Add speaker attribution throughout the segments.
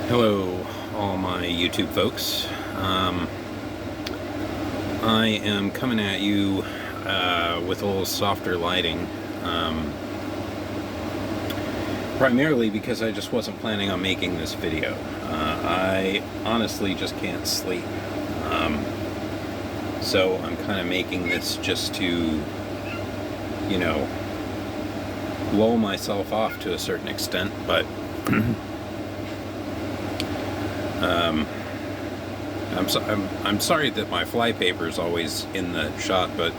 Speaker 1: Hello, all my YouTube folks. I am coming at you with a little softer lighting, primarily because I just wasn't planning on making this video. I honestly just can't sleep, so I'm kind of making this just to, lull myself off to a certain extent, but I'm sorry that my flypaper is always in the shot, but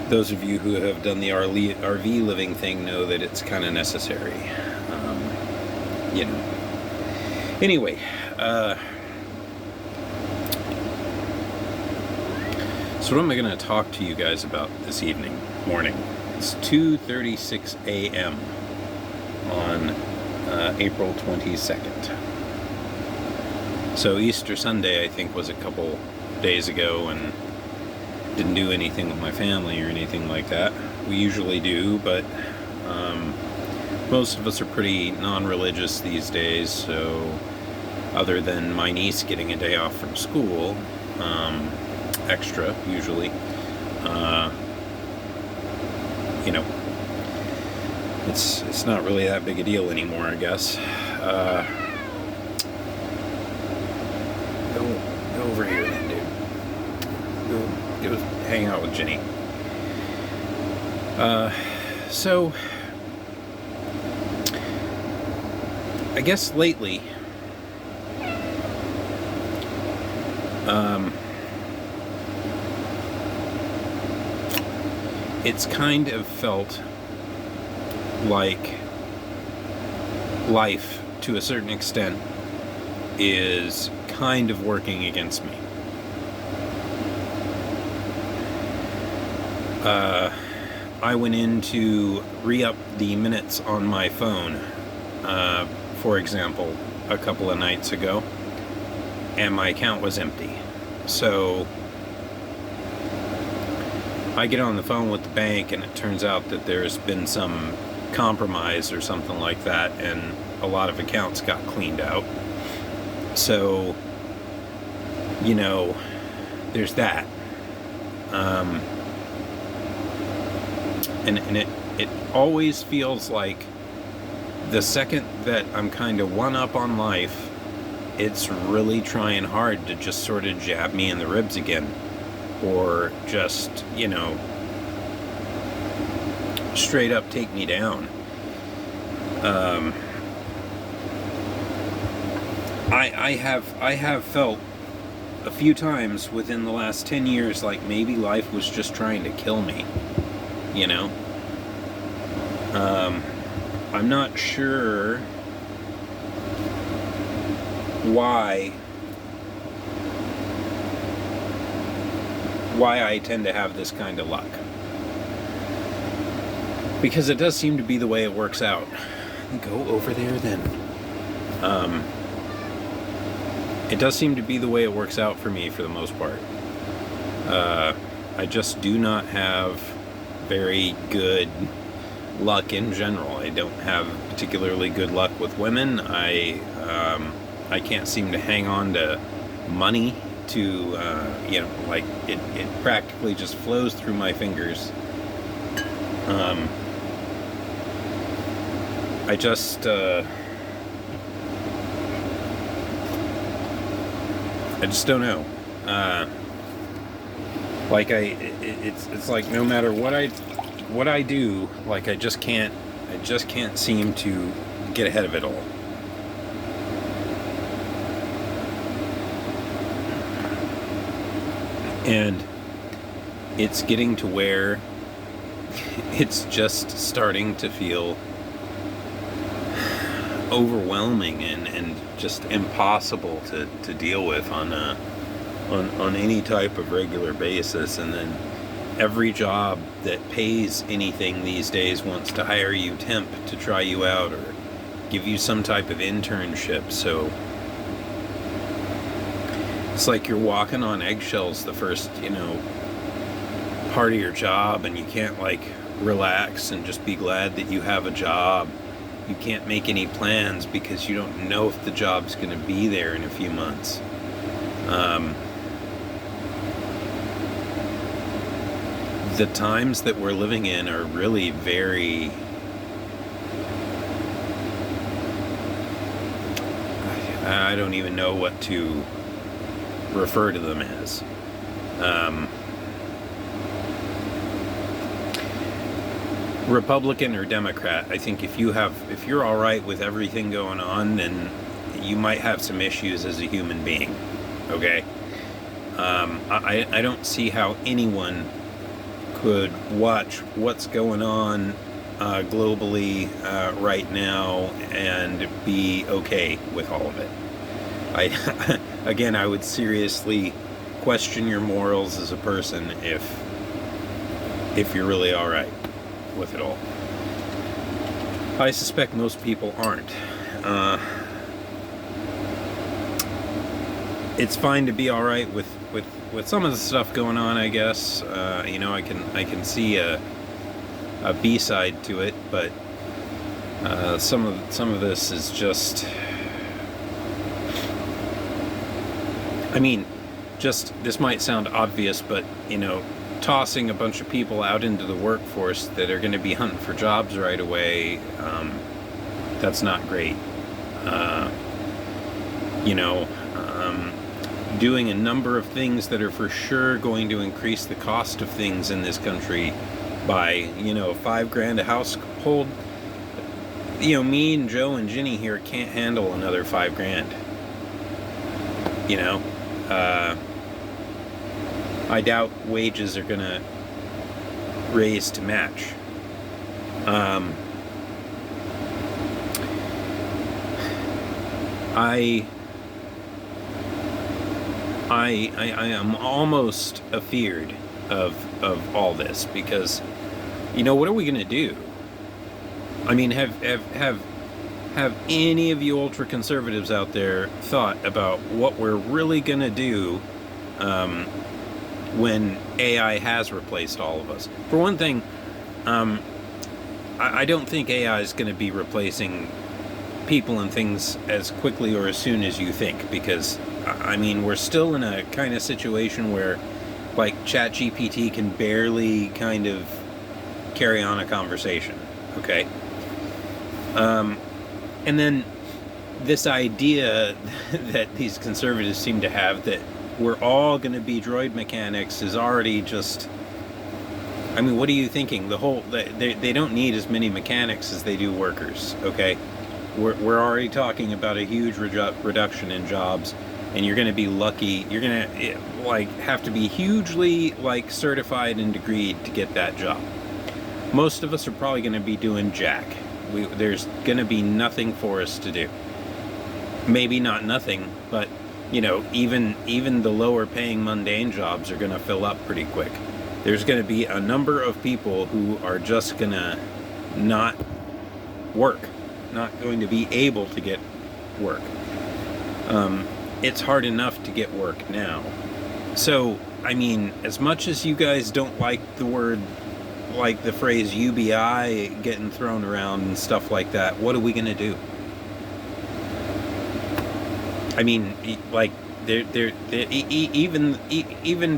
Speaker 1: those of you who have done the RV living thing know that it's kind of necessary. Anyway, so what am I going to talk to you guys about this morning? It's 2:36 a.m. on April 22nd. So Easter Sunday, I think, was a couple days ago, and didn't do anything with my family or anything like that. We usually do, but most of us are pretty non-religious these days, so other than my niece getting a day off from school, extra usually, it's not really that big a deal anymore, I guess. Go over here then, dude. Go hang out with Jenny. So I guess lately, it's kind of felt like life, to a certain extent, is kind of working against me. I went in to re-up the minutes on my phone, for example, a couple of nights ago, and my account was empty. So I get on the phone with the bank, and it turns out that there's been some compromise or something like that, and a lot of accounts got cleaned out. So, there's that. And it always feels like the second that I'm kind of one up on life, it's really trying hard to just sort of jab me in the ribs again. Or just, straight up take me down. I have felt a few times within the last 10 years like maybe life was just trying to kill me, I'm not sure why I tend to have this kind of luck, because it does seem to be the way it works out. Go over there then. It does seem to be the way it works out for me for the most part. I just do not have very good luck in general. I don't have particularly good luck with women. I can't seem to hang on to money to, it practically just flows through my fingers. I just don't know. It's like no matter what I do, like I just can't seem to get ahead of it all. And it's getting to where it's just starting to feel overwhelming and just impossible to deal with on any type of regular basis. And then every job that pays anything these days wants to hire you temp to try you out or give you some type of internship. So it's like you're walking on eggshells the first, part of your job, and you can't relax and just be glad that you have a job. You can't make any plans because you don't know if the job's going to be there in a few months. The times that we're living in are really very... I don't even know what to refer to them as. Republican or Democrat, I think if you're all right with everything going on, then you might have some issues as a human being. Okay? I don't see how anyone could watch what's going on globally right now and be okay with all of it. I would seriously question your morals as a person if you're really all right with it all. I suspect most people aren't. It's fine to be all right with some of the stuff going on, I guess. I can see a B-side to it, but some of this is just... this might sound obvious, but tossing a bunch of people out into the workforce that are going to be hunting for jobs right away, that's not great. Doing a number of things that are for sure going to increase the cost of things in this country by, $5,000 a household. Me and Joe and Ginny here can't handle another $5,000. I doubt wages are gonna raise to match. I am almost afeared of all this because, what are we gonna do? Have any of you ultra conservatives out there thought about what we're really gonna do when AI has replaced all of us? For one thing, I don't think AI is going to be replacing people and things as quickly or as soon as you think, because we're still in a kind of situation where like ChatGPT can barely kind of carry on a conversation, okay? And then this idea that these conservatives seem to have that we're all going to be droid mechanics is already just... what are you thinking? They don't need as many mechanics as they do workers, okay? We're already talking about a huge reduction in jobs, and you're going to be lucky. You're going to have to be hugely certified and degreed to get that job. Most of us are probably going to be doing jack. There's going to be nothing for us to do. Maybe not nothing, but even the lower paying mundane jobs are going to fill up pretty quick. There's going to be a number of people who are just going to not work, not going to be able to get work. It's hard enough to get work now. So, as much as you guys don't like the phrase UBI getting thrown around and stuff like that, what are we going to do? Even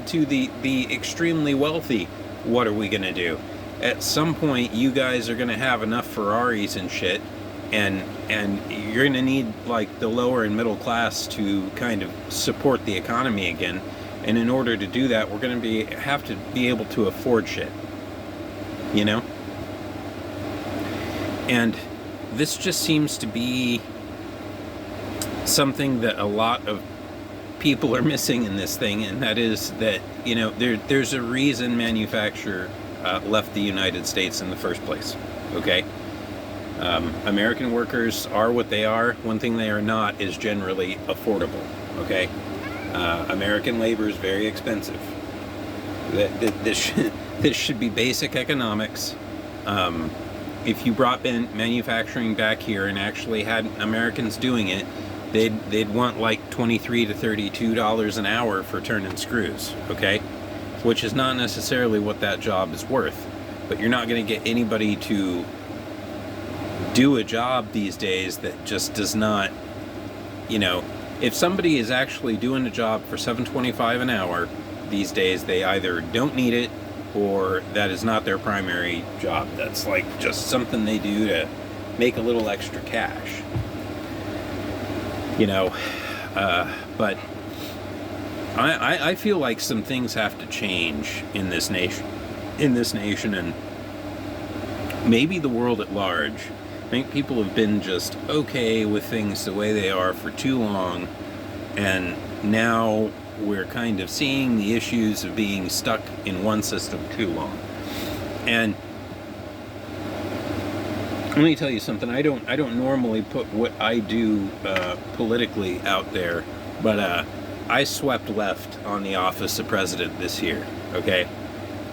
Speaker 1: to the extremely wealthy, what are we gonna do? At some point, you guys are gonna have enough Ferraris and shit, and you're gonna need the lower and middle class to kind of support the economy again. And in order to do that, we're gonna have to be able to afford shit, And this just seems to be something that a lot of people are missing in this thing, and that is that there's a reason manufacture left the United States in the first place. Okay, American workers are what they are. One thing they are not is generally affordable. Okay, American labor is very expensive. This should be basic economics. If you brought manufacturing back here and actually had Americans doing it, they'd want $23 to $32 an hour for turning screws, okay? Which is not necessarily what that job is worth. But you're not going to get anybody to do a job these days that just does not, if somebody is actually doing a job for $7.25 an hour these days, they either don't need it or that is not their primary job. That's like just something they do to make a little extra cash. But I feel like some things have to change in this nation, and maybe the world at large. I think people have been just okay with things the way they are for too long, and now we're kind of seeing the issues of being stuck in one system too long. And let me tell you something. I don't normally put what I do politically out there, but I swept left on the office of president this year. Okay,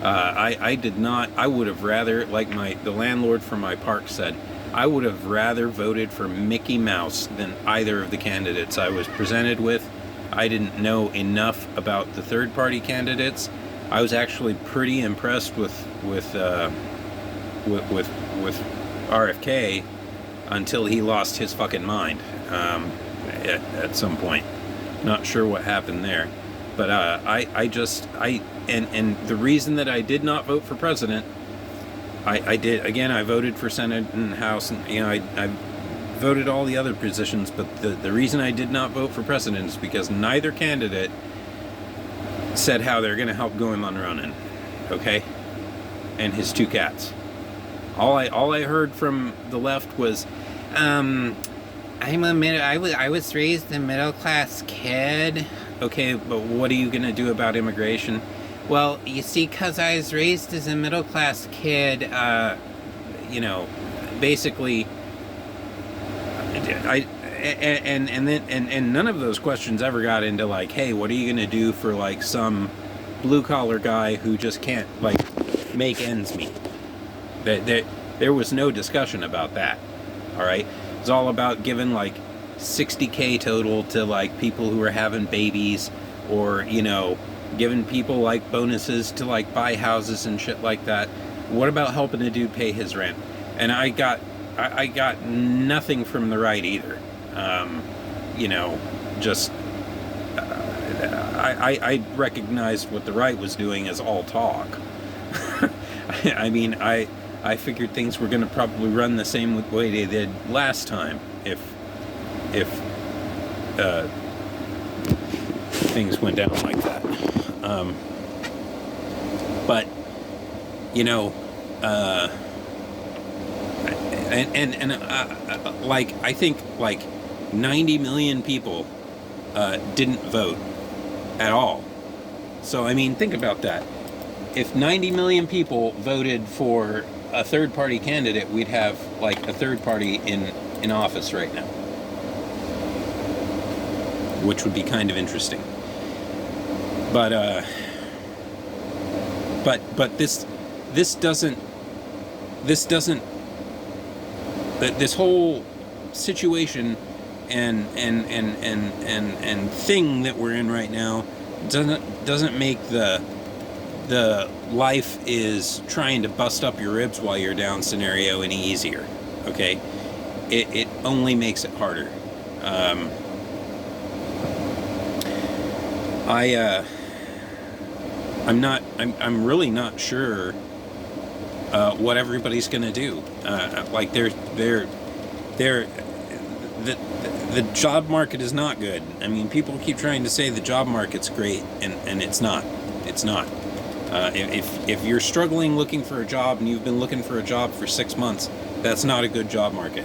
Speaker 1: I did not. I would have rather, like the landlord from my park said, I would have rather voted for Mickey Mouse than either of the candidates I was presented with. I didn't know enough about the third-party candidates. I was actually pretty impressed with RFK until he lost his fucking mind at some point. Not sure what happened there, but and the reason that I did not vote for president, I voted for Senate and House, and I voted all the other positions, but the reason I did not vote for president is because neither candidate said how they're going to help go him on running, okay, and his two cats. All I heard from the left was, I was raised a middle class kid. Okay, but what are you gonna do about immigration? Well, you see, 'cause I was raised as a middle class kid, basically, and none of those questions ever got into like, hey, what are you gonna do for like some blue collar guy who just can't like make ends meet? There was no discussion about that. All right, it's all about giving like $60K total to like people who are having babies, or giving people like bonuses to like buy houses and shit like that. What about helping a dude pay his rent? And I got nothing from the right either. I recognized what the right was doing as all talk. I mean, I figured things were going to probably run the same way they did last time if things went down like that. But I think like 90 million people didn't vote at all. So I mean, think about that. If 90 million people voted for a third-party candidate, we'd have like a third party in office right now, which would be kind of interesting. But this whole situation and thing that we're in right now doesn't make the life is trying to bust up your ribs while you're down scenario any easier. Okay, it only makes it harder. I'm really not sure what everybody's gonna do. Like the job market is not good. I mean, people keep trying to say the job market's great, and it's not. It's not. If you're struggling looking for a job and you've been looking for a job for 6 months, that's not a good job market.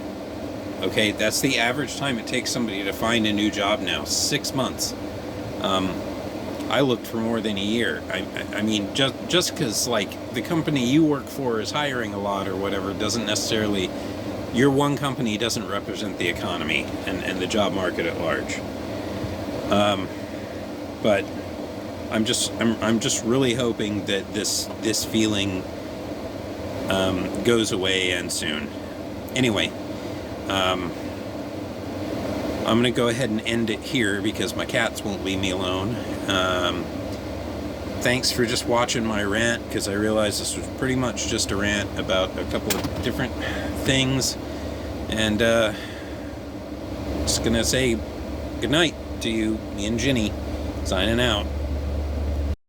Speaker 1: Okay, that's the average time it takes somebody to find a new job now, 6 months. I looked for more than a year. I mean, just because like the company you work for is hiring a lot or whatever doesn't necessarily, your one company doesn't represent the economy and the job market at large. But I'm just really hoping that this feeling goes away and soon. Anyway, I'm going to go ahead and end it here because my cats won't leave me alone. Thanks for just watching my rant, because I realized this was pretty much just a rant about a couple of different things. And just gonna say good night to you, me and Ginny, signing out.